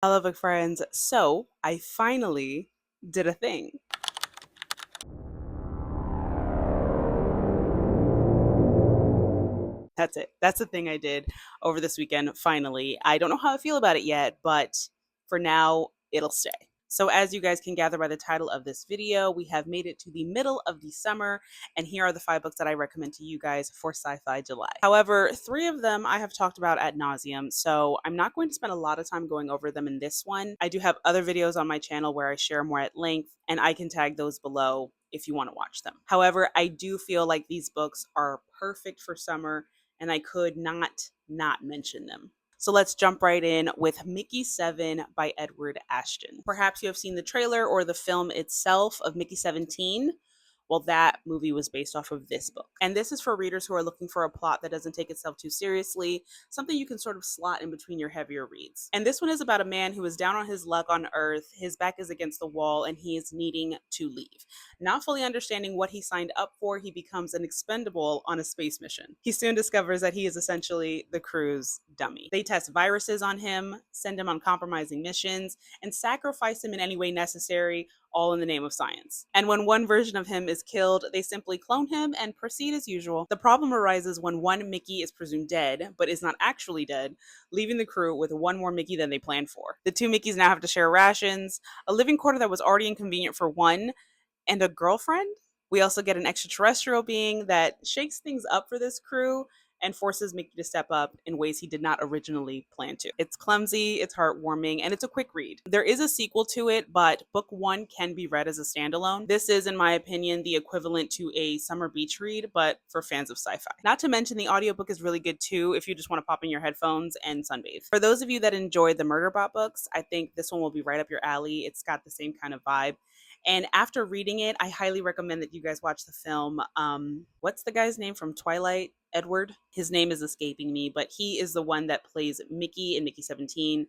Hello, big friends. So I finally did a thing. That's it. That's the thing I did over this weekend, finally. I don't know how I feel about it yet, but for now, it'll stay. So, as you guys can gather by the title of this video, we have made it to the middle of the summer, and here are the 5 books that I recommend to you guys for SciFi July. However, 3 of them I have talked about ad nauseum, so I'm not going to spend a lot of time going over them in this one. I do have other videos on my channel where I share more at length, and I can tag those below if you want to watch them. However, I do feel like these books are perfect for summer and I could not mention them. So let's jump right in with Mickey 7 by Edward Ashton. Perhaps you have seen the trailer or the film itself of Mickey 17. Well, that movie was based off of this book. And this is for readers who are looking for a plot that doesn't take itself too seriously, something you can sort of slot in between your heavier reads. And this one is about a man who is down on his luck on Earth, his back is against the wall, and he is needing to leave. Not fully understanding what he signed up for, he becomes an expendable on a space mission. He soon discovers that he is essentially the crew's dummy. They test viruses on him, send him on compromising missions, and sacrifice him in any way necessary, all in the name of science. And when one version of him is killed, they simply clone him and proceed as usual. The problem arises when one Mickey is presumed dead, but is not actually dead, leaving the crew with one more Mickey than they planned for. The 2 Mickeys now have to share rations, a living quarter that was already inconvenient for one, and a girlfriend. We also get an extraterrestrial being that shakes things up for this crew and forces Mickey to step up in ways he did not originally plan to. It's clumsy, it's heartwarming, and it's a quick read. There is a sequel to it, but book 1 can be read as a standalone. This is, in my opinion, the equivalent to a summer beach read, but for fans of sci-fi. Not to mention the audiobook is really good too if you just want to pop in your headphones and sunbathe. For those of you that enjoyed the Murderbot books, I think this one will be right up your alley. It's got the same kind of vibe. And after reading it, I highly recommend that you guys watch the film. What's the guy's name from Twilight? Edward? His name is escaping me, but he is the one that plays Mickey in Mickey 17.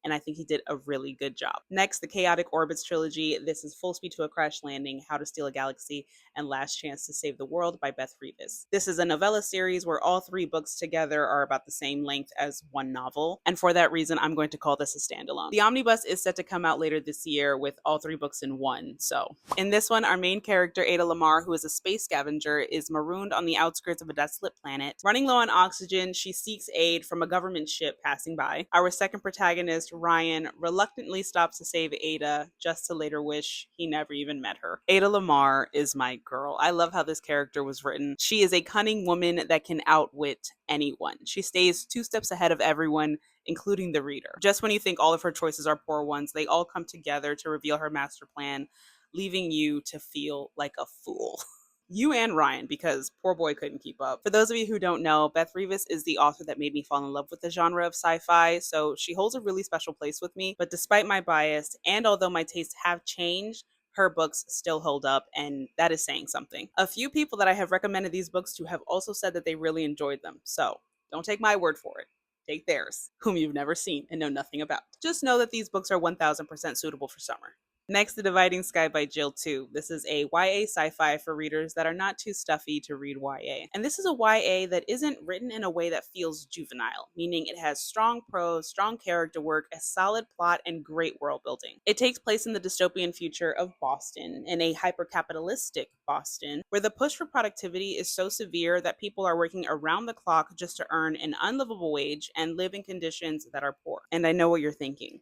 And I think he did a really good job. Next, the Chaotic Orbits trilogy. This is Full Speed to a Crash Landing, How to Steal a Galaxy, and Last Chance to Save the World by Beth Revis. This is a novella series where all 3 books together are about the same length as one novel, and for that reason, I'm going to call this a standalone. The omnibus is set to come out later this year with all 3 books in one. So, in this one, our main character, Ada Lamar, who is a space scavenger, is marooned on the outskirts of a desolate planet. Running low on oxygen, she seeks aid from a government ship passing by. Our second protagonist, Ryan, reluctantly stops to save Ada, just to later wish he never even met her. Ada Lamar is my girl. I love how this character was written. She is a cunning woman that can outwit anyone. She stays 2 steps ahead of everyone, including the reader. Just when you think all of her choices are poor ones, they all come together to reveal her master plan, leaving you to feel like a fool. You and Ryan, because poor boy couldn't keep up. For those of you who don't know, Beth Revis is the author that made me fall in love with the genre of sci-fi, so she holds a really special place with me. But despite my bias, and although my tastes have changed, her books still hold up, and that is saying something. A few people that I have recommended these books to have also said that they really enjoyed them, so don't take my word for it. Take theirs, whom you've never seen and know nothing about. Just know that these books are 1000% suitable for summer. Next, The Dividing Sky by Jill 2. This is a YA sci-fi for readers that are not too stuffy to read YA. And this is a YA that isn't written in a way that feels juvenile, meaning it has strong prose, strong character work, a solid plot, and great world building. It takes place in the dystopian future of Boston, in a hyper-capitalistic Boston, where the push for productivity is so severe that people are working around the clock just to earn an unlivable wage and live in conditions that are poor. And I know what you're thinking.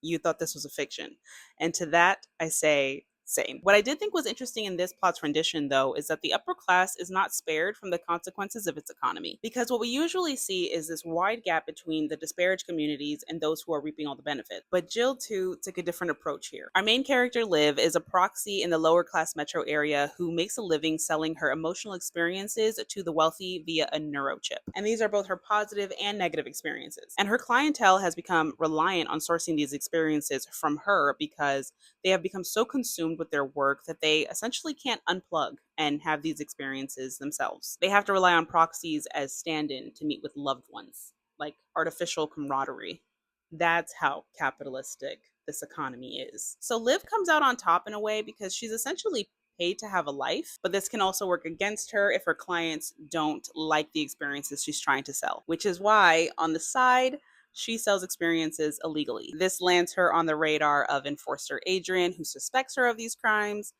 You thought this was a fiction. And to that, I say, same. What I did think was interesting in this plot's rendition, though, is that the upper class is not spared from the consequences of its economy. Because what we usually see is this wide gap between the disparaged communities and those who are reaping all the benefit. But Jill, too, took a different approach here. Our main character, Liv, is a proxy in the lower class metro area who makes a living selling her emotional experiences to the wealthy via a neurochip. And these are both her positive and negative experiences. And her clientele has become reliant on sourcing these experiences from her because they have become so consumed with their work that they essentially can't unplug and have these experiences themselves. They have to rely on proxies as stand-in to meet with loved ones, like artificial camaraderie. That's how capitalistic this economy is. So Liv comes out on top in a way because she's essentially paid to have a life, but this can also work against her if her clients don't like the experiences she's trying to sell, which is why on the side, she sells experiences illegally. This lands her on the radar of enforcer Adrian, who suspects her of these crimes.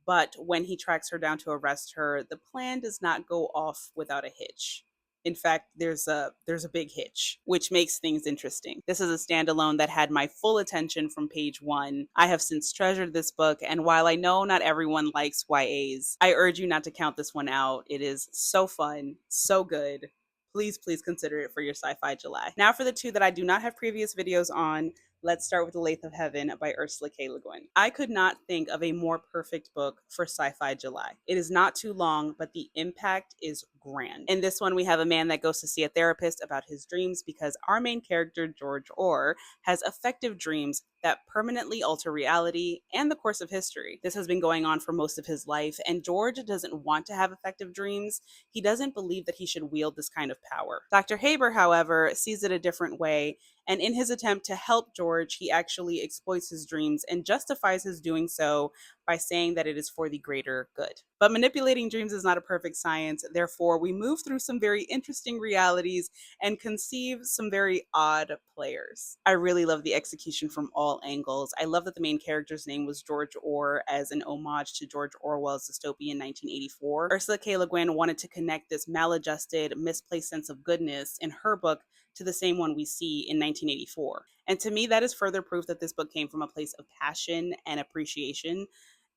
But when he tracks her down to arrest her, the plan does not go off without a hitch. In fact, there's a big hitch, which makes things interesting. This is a standalone that had my full attention from page 1. I have since treasured this book, and while I know not everyone likes YAs, I urge you not to count this one out. It is so fun, so good. Please consider it for your Sci-Fi July. Now for the two that I do not have previous videos on, let's start with The Lathe of Heaven by Ursula K. Le Guin. I could not think of a more perfect book for Sci-Fi July. It is not too long, but the impact is grand. In this one, we have a man that goes to see a therapist about his dreams because our main character, George Orr, has effective dreams that permanently alter reality and the course of history. This has been going on for most of his life, and George doesn't want to have effective dreams. He doesn't believe that he should wield this kind of power. Dr. Haber, however, sees it a different way, and in his attempt to help George, he actually exploits his dreams and justifies his doing so by saying that it is for the greater good. But manipulating dreams is not a perfect science. Therefore, we move through some very interesting realities and conceive some very odd players. I really love the execution from all angles. I love that the main character's name was George Orr as an homage to George Orwell's dystopian 1984. Ursula K. Le Guin wanted to connect this maladjusted, misplaced sense of goodness in her book to the same one we see in 1984. And to me, that is further proof that this book came from a place of passion and appreciation,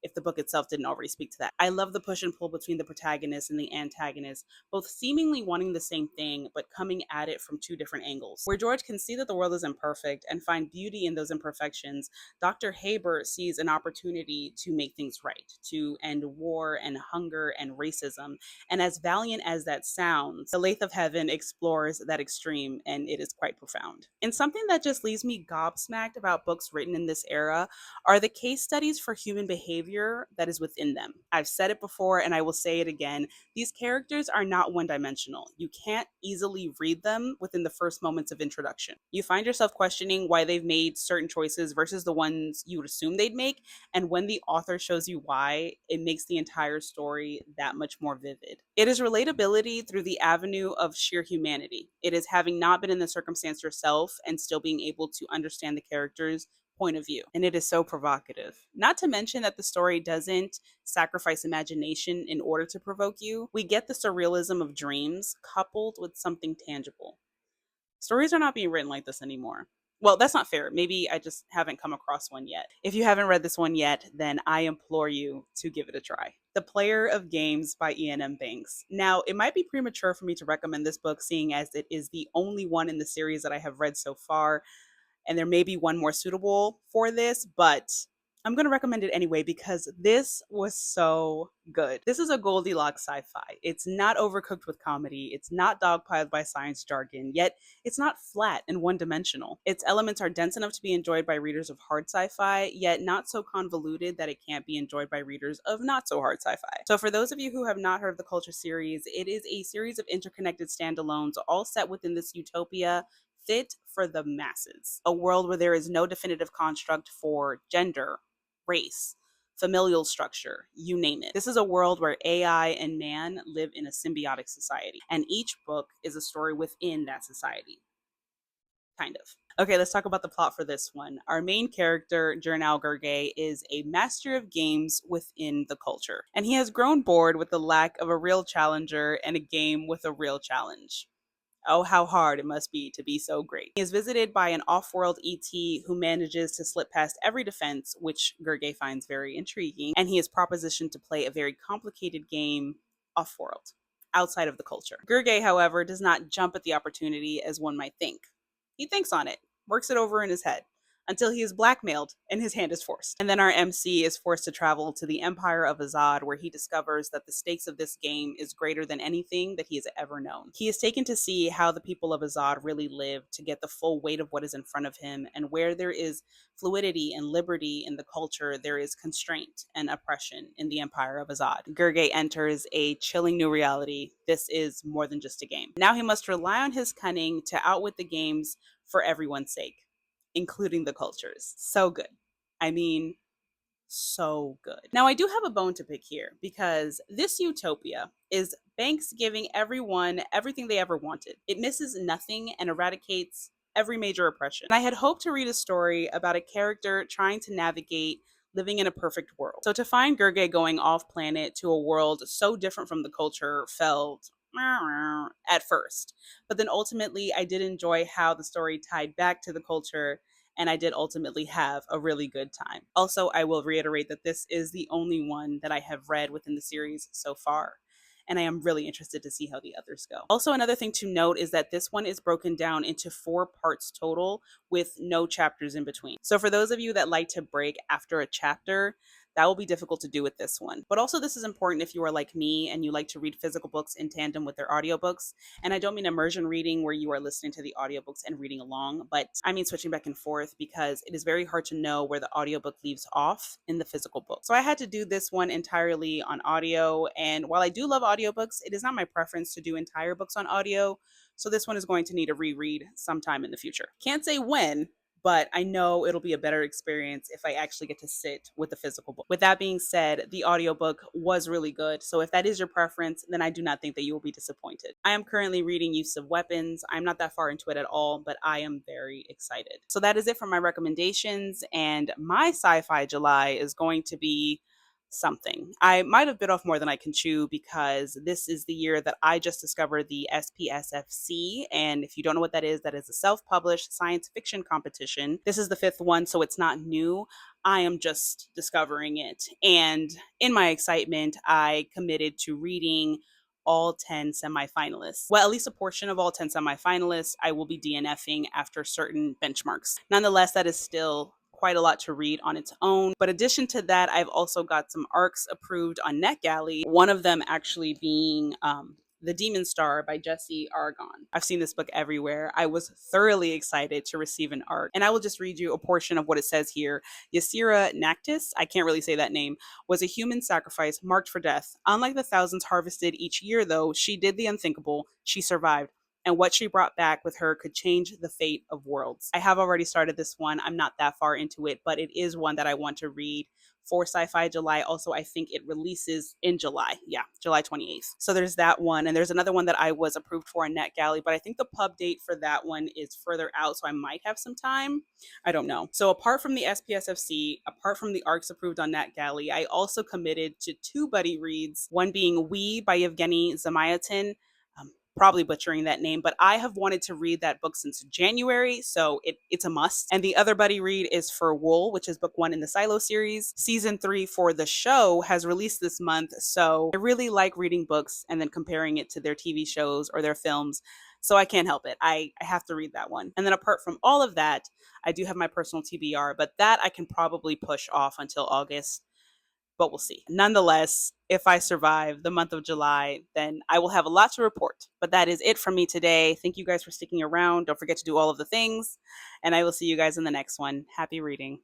if the book itself didn't already speak to that. I love the push and pull between the protagonist and the antagonist, both seemingly wanting the same thing, but coming at it from two different angles. Where George can see that the world is imperfect and find beauty in those imperfections, Dr. Haber sees an opportunity to make things right, to end war and hunger and racism. And as valiant as that sounds, The Lathe of Heaven explores that extreme, and it is quite profound. And something that just leaves me gobsmacked about books written in this era are the case studies for human behavior that is within them. I've said it before and I will say it again. These characters are not one-dimensional. You can't easily read them within the first moments of introduction. You find yourself questioning why they've made certain choices versus the ones you would assume they'd make, and when the author shows you why, it makes the entire story that much more vivid. It is relatability through the avenue of sheer humanity. It is having not been in the circumstance yourself and still being able to understand the characters' point of view. And it is so provocative. Not to mention that the story doesn't sacrifice imagination in order to provoke you. We get the surrealism of dreams coupled with something tangible. Stories are not being written like this anymore. Well, that's not fair. Maybe I just haven't come across one yet. If you haven't read this one yet, then I implore you to give it a try. The Player of Games by Ian M. Banks. Now, it might be premature for me to recommend this book, seeing as it is the only one in the series that I have read so far, and there may be one more suitable for this, but I'm going to recommend it anyway because this was so good. This is a Goldilocks sci-fi. It's not overcooked with comedy. It's not dogpiled by science jargon, yet it's not flat and one-dimensional. Its elements are dense enough to be enjoyed by readers of hard sci-fi, yet not so convoluted that it can't be enjoyed by readers of not so hard sci-fi. So for those of you who have not heard of the Culture series, it is a series of interconnected standalones all set within this utopia fit for the masses. A world where there is no definitive construct for gender, race, familial structure, you name it. This is a world where AI and man live in a symbiotic society, and each book is a story within that society. Kind of. Okay, let's talk about the plot for this one. Our main character, Jernal Gergely, is a master of games within the culture, and he has grown bored with the lack of a real challenger and a game with a real challenge. Oh, how hard it must be to be so great. He is visited by an off-world ET who manages to slip past every defense, which Gergely finds very intriguing, and he is propositioned to play a very complicated game off-world, outside of the culture. Gergely, however, does not jump at the opportunity as one might think. He thinks on it, works it over in his head, until he is blackmailed and his hand is forced. And then our MC is forced to travel to the Empire of Azad, where he discovers that the stakes of this game is greater than anything that he has ever known. He is taken to see how the people of Azad really live, to get the full weight of what is in front of him, and where there is fluidity and liberty in the culture, there is constraint and oppression in the Empire of Azad. Gergely enters a chilling new reality. This is more than just a game. Now he must rely on his cunning to outwit the games for everyone's sake, including the cultures. So good. I mean, so good. Now, I do have a bone to pick here because this utopia is Banks giving everyone everything they ever wanted. It misses nothing and eradicates every major oppression. And I had hoped to read a story about a character trying to navigate living in a perfect world. So to find Gurge going off planet to a world so different from the culture felt at first. But then ultimately, I did enjoy how the story tied back to the culture, and I did ultimately have a really good time. Also, I will reiterate that this is the only one that I have read within the series so far, and I am really interested to see how the others go. Also, another thing to note is that this one is broken down into 4 parts total with no chapters in between. So for those of you that like to break after a chapter, that will be difficult to do with this one. But also, this is important if you are like me and you like to read physical books in tandem with their audiobooks. And I don't mean immersion reading where you are listening to the audiobooks and reading along, but I mean switching back and forth, because it is very hard to know where the audiobook leaves off in the physical book. So I had to do this one entirely on audio. And while I do love audiobooks, it is not my preference to do entire books on audio. So this one is going to need a reread sometime in the future. Can't say when, but I know it'll be a better experience if I actually get to sit with the physical book. With that being said, the audiobook was really good. So if that is your preference, then I do not think that you will be disappointed. I am currently reading Use of Weapons. I'm not that far into it at all, but I am very excited. So that is it for my recommendations, and my sci-fi July is going to be something. I might have bit off more than I can chew, because this is the year that I just discovered the SPSFC. And if you don't know what that is a self-published science fiction competition. This is the 5th one, so it's not new. I am just discovering it. And in my excitement, I committed to reading all 10 semifinalists. Well, at least a portion of all 10 semifinalists. I will be DNFing after certain benchmarks. Nonetheless, that is still quite a lot to read on its own. But addition to that, I've also got some arcs approved on NetGalley, one of them actually being The Demon Star by Jesse Aragon. I've seen this book everywhere. I was thoroughly excited to receive an arc, and I will just read you a portion of what it says here. Ysera Nactis, I can't really say that name, was a human sacrifice marked for death. Unlike the thousands harvested each year, though, she did the unthinkable. She survived, and what she brought back with her could change the fate of worlds. I have already started this one. I'm not that far into it, but it is one that I want to read for Sci-Fi July. Also, I think it releases in July. Yeah, July 28th. So there's that one. And there's another one that I was approved for on NetGalley, but I think the pub date for that one is further out, so I might have some time. I don't know. So apart from the SPSFC, apart from the arcs approved on NetGalley, I also committed to 2 buddy reads, one being We by Yevgeny Zamayatan. Probably butchering that name, but I have wanted to read that book since January, so it's a must. And the other buddy read is For Wool, which is book 1 in the Silo series. Season 3 for the show has released this month, so I really like reading books and then comparing it to their TV shows or their films, so I can't help it. I have to read that one. And then apart from all of that, I do have my personal TBR, but that I can probably push off until August, but we'll see. Nonetheless, if I survive the month of July, then I will have a lot to report. But that is it from me today. Thank you guys for sticking around. Don't forget to do all of the things, and I will see you guys in the next one. Happy reading.